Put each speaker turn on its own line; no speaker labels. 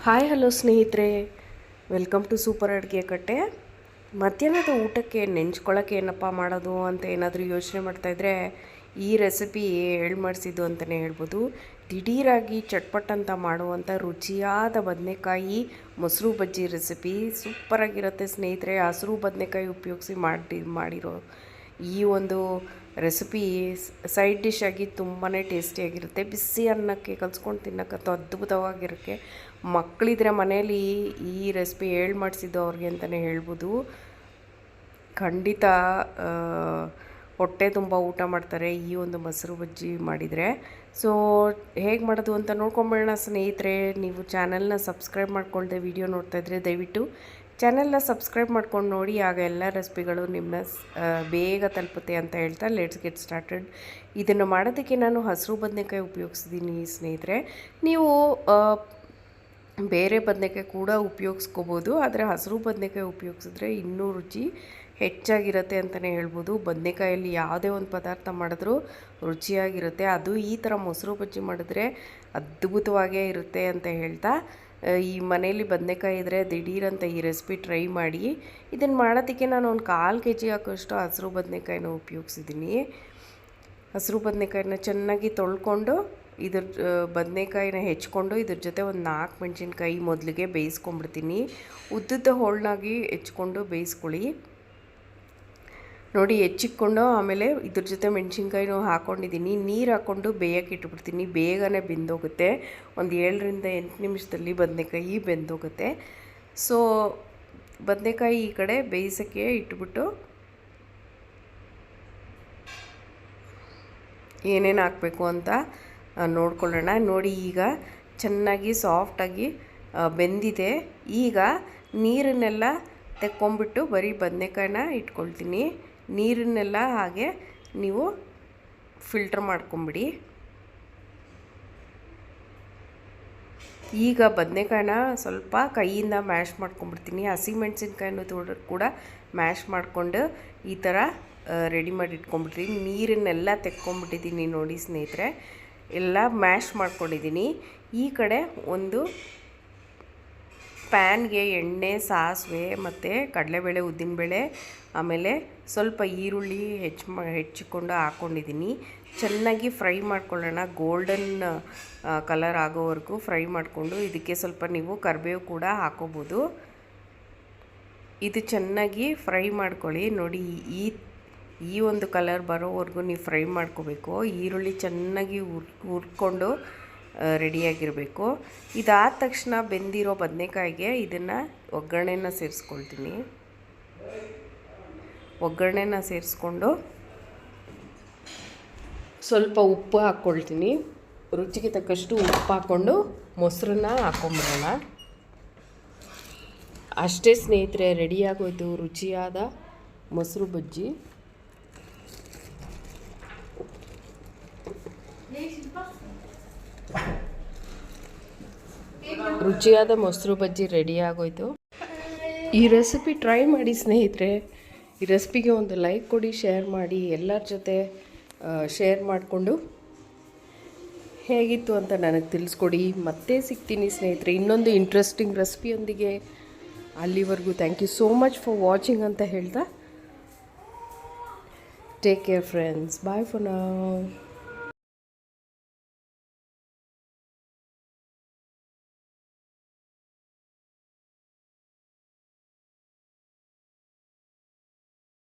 Hi hello ಸ್ನೇಹಿತರೆ, welcome to super ಅಡುಗೆ ಕಟ್ಟೆ. ಮಧ್ಯಾಹ್ನದ ಊಟಕ್ಕೆ ನೆಂಚ್ಕೊಳ್ಳೋಕ್ಕೆ ಏನಪ್ಪ ಮಾಡೋದು ಅಂತ ಏನಾದರೂ ಯೋಚನೆ ಮಾಡ್ತಾಯಿದ್ರೆ ಈ ರೆಸಿಪಿ ಮಾಡಿಸಿದ್ದು ಅಂತಲೇ ಹೇಳ್ಬೋದು. ದಿಢೀರಾಗಿ ಚಟ್ಪಟ್ ಅಂತ ಮಾಡುವಂಥ ರುಚಿಯಾದ ಬದನೆಕಾಯಿ ಮೊಸರು ಬಜ್ಜಿ ರೆಸಿಪಿ ಸೂಪರಾಗಿರುತ್ತೆ ಸ್ನೇಹಿತರೆ. ಹಸಿರು ಬದನೆಕಾಯಿ ಉಪಯೋಗಿಸಿ ಮಾಡಿರೋ ಈ ಒಂದು ರೆಸಿಪಿ ಸೈಡ್ ಡಿಶ್ ಆಗಿ ತುಂಬಾ ಟೇಸ್ಟಿಯಾಗಿರುತ್ತೆ. ಬಿಸಿ ಅನ್ನಕ್ಕೆ ಕಲಿಸ್ಕೊಂಡು ತಿನ್ನೋಕ್ಕಂತೂ ಅದ್ಭುತವಾಗಿರುತ್ತೆ. ಮಕ್ಕಳಿದ್ರೆ ಮನೇಲಿ ಈ ರೆಸಿಪಿ ಮಾಡಿಸಿದ್ದು ಅವ್ರಿಗೆ ಅಂತಲೇ ಹೇಳ್ಬೋದು. ಖಂಡಿತ ಹೊಟ್ಟೆ ತುಂಬ ಊಟ ಮಾಡ್ತಾರೆ ಈ ಒಂದು ಮೊಸರು ಬಜ್ಜಿ ಮಾಡಿದರೆ. ಸೊ ಹೇಗೆ ಮಾಡೋದು ಅಂತ ನೋಡ್ಕೊಂಬೇಡ ಸ್ನೇಹಿತರೆ. ನೀವು ಚಾನಲ್ನ ಸಬ್ಸ್ಕ್ರೈಬ್ ಮಾಡ್ಕೊಳ್ದೆ ವಿಡಿಯೋ ನೋಡ್ತಾಯಿದ್ರೆ ದಯವಿಟ್ಟು ಚಾನೆಲ್ನ ಸಬ್ಸ್ಕ್ರೈಬ್ ಮಾಡ್ಕೊಂಡು ನೋಡಿ, ಆಗ ಎಲ್ಲ ರೆಸಿಪಿಗಳು ನಿಮ್ಮನ್ನ ಬೇಗ ತಲುಪುತ್ತೆ ಅಂತ ಹೇಳ್ತಾ ಲೆಟ್ಸ್ ಗೆಟ್ ಸ್ಟಾರ್ಟೆಡ್. ಇದನ್ನು ಮಾಡೋದಕ್ಕೆ ನಾನು ಹಸಿರು ಬದನೆಕಾಯಿ ಉಪಯೋಗಿಸಿದ್ದೀನಿ ಸ್ನೇಹಿತರೆ. ನೀವು ಬೇರೆ ಬದನೆಕಾಯಿ ಕೂಡ ಉಪಯೋಗಿಸ್ಕೋಬೋದು, ಆದರೆ ಹಸಿರು ಬದನೆಕಾಯಿ ಉಪಯೋಗಿಸಿದ್ರೆ ಇನ್ನೂ ರುಚಿ ಹೆಚ್ಚಾಗಿರುತ್ತೆ ಅಂತಲೇ ಹೇಳ್ಬೋದು. ಬದನೆಕಾಯಲ್ಲಿ ಯಾವುದೇ ಒಂದು ಪದಾರ್ಥ ಮಾಡಿದ್ರೂ ರುಚಿಯಾಗಿರುತ್ತೆ. ಅದು ಈ ಥರ ಮೊಸರು ಬಜ್ಜಿ ಮಾಡಿದ್ರೆ ಅದ್ಭುತವಾಗೇ ಇರುತ್ತೆ ಅಂತ ಹೇಳ್ತಾ, ಈ ಮನೇಲಿ ಬದನೆಕಾಯಿ ಇದ್ದರೆ ದಿಢೀರಂತ ಈ ರೆಸಿಪಿ ಟ್ರೈ ಮಾಡಿ. ಇದನ್ನು ಮಾಡೋದಕ್ಕೆ ನಾನು ಒಂದು 1/4 kg ಹಾಕೋಷ್ಟು ಹಸಿರು ಬದನೆಕಾಯಿನ ಉಪಯೋಗಿಸಿದ್ದೀನಿ. ಹಸಿರು ಬದನೆಕಾಯಿನ ಚೆನ್ನಾಗಿ ತೊಳ್ಕೊಂಡು ಇದ್ರ ಬದನೆಕಾಯಿನ ಹೆಚ್ಕೊಂಡು ಇದ್ರ ಜೊತೆ ಒಂದು 4 ಮೆಣಸಿನ್ಕಾಯಿ ಮೊದಲಿಗೆ ಬೇಯಿಸ್ಕೊಂಡ್ಬಿಡ್ತೀನಿ. ಉದ್ದುದ್ದ ಹೋಳನಾಗಿ ಹೆಚ್ಕೊಂಡು ಬೇಯಿಸ್ಕೊಳ್ಳಿ ನೋಡಿ. ಹೆಚ್ಚಿಕ್ಕೊಂಡು ಆಮೇಲೆ ಇದ್ರ ಜೊತೆ ಮೆಣಸಿನ್ಕಾಯಿನೂ ಹಾಕ್ಕೊಂಡಿದ್ದೀನಿ. ನೀರು ಹಾಕ್ಕೊಂಡು ಬೇಯಕ್ಕೆ ಇಟ್ಬಿಡ್ತೀನಿ. ಬೇಗನೆ ಬೆಂದೋಗುತ್ತೆ. ಒಂದು 7ರಿಂದ 8 ನಿಮಿಷದಲ್ಲಿ ಬದನೆಕಾಯಿ ಬೆಂದೋಗುತ್ತೆ. ಸೊ ಬದನೆಕಾಯಿ ಈ ಕಡೆ ಬೇಯಿಸೋಕ್ಕೆ ಇಟ್ಬಿಟ್ಟು ಏನೇನು ಹಾಕಬೇಕು ಅಂತ ನೋಡ್ಕೊಳ್ಳೋಣ. ನೋಡಿ, ಈಗ ಚೆನ್ನಾಗಿ ಸಾಫ್ಟಾಗಿ ಬೆಂದಿದೆ. ಈಗ ನೀರನ್ನೆಲ್ಲ ತೆಕ್ಕೊಂಬಿಟ್ಟು ಬರೀ ಬದನೆಕಾಯಿನ ಇಟ್ಕೊಳ್ತೀನಿ. ನೀರನ್ನೆಲ್ಲ ಹಾಗೆ ನೀವು ಫಿಲ್ಟ್ರ್ ಮಾಡ್ಕೊಂಬಿಡಿ. ಈಗ ಬದನೆಕಾಯಿನ ಸ್ವಲ್ಪ ಕೈಯಿಂದ ಮ್ಯಾಶ್ ಮಾಡ್ಕೊಂಬಿಡ್ತೀನಿ. ಹಸಿಮೆಣ್ಸಿನ್ಕಾಯಿನೂ ಕೂಡ ಮ್ಯಾಶ್ ಮಾಡಿಕೊಂಡು ಈ ಥರ ರೆಡಿ ಮಾಡಿ ಇಟ್ಕೊಂಡ್ಬಿಡ್ತೀನಿ. ನೀರನ್ನೆಲ್ಲ ತೆಕ್ಕೊಂಬಿಟ್ಟಿದ್ದೀನಿ ನೋಡಿ ಸ್ನೇಹಿತರೆ. ಎಲ್ಲ ಮ್ಯಾಶ್ ಮಾಡ್ಕೊಂಡಿದ್ದೀನಿ. ಈ ಕಡೆ ಒಂದು ಪ್ಯಾನ್ಗೆ ಎಣ್ಣೆ, ಸಾಸಿವೆ ಮತ್ತು ಕಡಲೆಬೇಳೆ, ಉದ್ದಿನಬೇಳೆ, ಆಮೇಲೆ ಸ್ವಲ್ಪ ಈರುಳ್ಳಿ ಹೆಚ್ಚಿಕೊಂಡು ಹಾಕ್ಕೊಂಡಿದ್ದೀನಿ. ಚೆನ್ನಾಗಿ ಫ್ರೈ ಮಾಡ್ಕೊಳ್ಳೋಣ. ಗೋಲ್ಡನ್ ಕಲರ್ ಆಗೋವರೆಗೂ ಫ್ರೈ ಮಾಡಿಕೊಂಡು ಇದಕ್ಕೆ ಸ್ವಲ್ಪ ನೀವು ಕರಿಬೇವು ಕೂಡ ಹಾಕೋಬೋದು. ಇದು ಚೆನ್ನಾಗಿ ಫ್ರೈ ಮಾಡ್ಕೊಳ್ಳಿ ನೋಡಿ. ಈ ಒಂದು ಕಲರ್ ಬರೋವರೆಗೂ ನೀವು ಫ್ರೈ ಮಾಡ್ಕೋಬೇಕು. ಈರುಳ್ಳಿ ಚೆನ್ನಾಗಿ ಹುರ್ಕೊಂಡು ರೆಡಿಯಾಗಿರಬೇಕು. ಇದಾದ ತಕ್ಷಣ ಬೆಂದಿರೋ ಬದನೆಕಾಯಿಗೆ ಇದನ್ನು ಒಗ್ಗರಣೆನ ಸೇರಿಸ್ಕೊಳ್ತೀನಿ. ಒಗ್ಗರಣೆನ ಸೇರಿಸ್ಕೊಂಡು ಸ್ವಲ್ಪ ಉಪ್ಪು ಹಾಕ್ಕೊಳ್ತೀನಿ. ರುಚಿಗೆ ತಕ್ಕಷ್ಟು ಉಪ್ಪು ಹಾಕ್ಕೊಂಡು ಮೊಸರನ್ನ ಹಾಕ್ಕೊಂಬಿಡೋಣ. ಅಷ್ಟೇ ಸ್ನೇಹಿತರೆ, ರೆಡಿಯಾಗೋಯ್ತು ರುಚಿಯಾದ ಮೊಸರು ಬಜ್ಜಿ. ರುಚಿಯಾದ ಮೊಸರು ಬಜ್ಜಿ ರೆಡಿ ಆಗೋಯ್ತು. ಈ ರೆಸಿಪಿ ಟ್ರೈ ಮಾಡಿ ಸ್ನೇಹಿತರೆ. ಈ ರೆಸಿಪಿಗೆ ಒಂದು ಲೈಕ್ ಕೊಡಿ, ಶೇರ್ ಮಾಡಿ, ಎಲ್ಲರ ಜೊತೆ ಶೇರ್ ಮಾಡಿಕೊಂಡು ಹೇಗಿತ್ತು ಅಂತ ನನಗೆ ತಿಳಿಸ್ಕೊಡಿ. ಮತ್ತೆ ಸಿಗ್ತೀನಿ ಸ್ನೇಹಿತರೆ ಇನ್ನೊಂದು ಇಂಟ್ರೆಸ್ಟಿಂಗ್ ರೆಸಿಪಿಯೊಂದಿಗೆ. ಅಲ್ಲಿವರೆಗೂ thank you so much for watching ಅಂತ ಹೇಳ್ತಾ take care friends. Bye for now.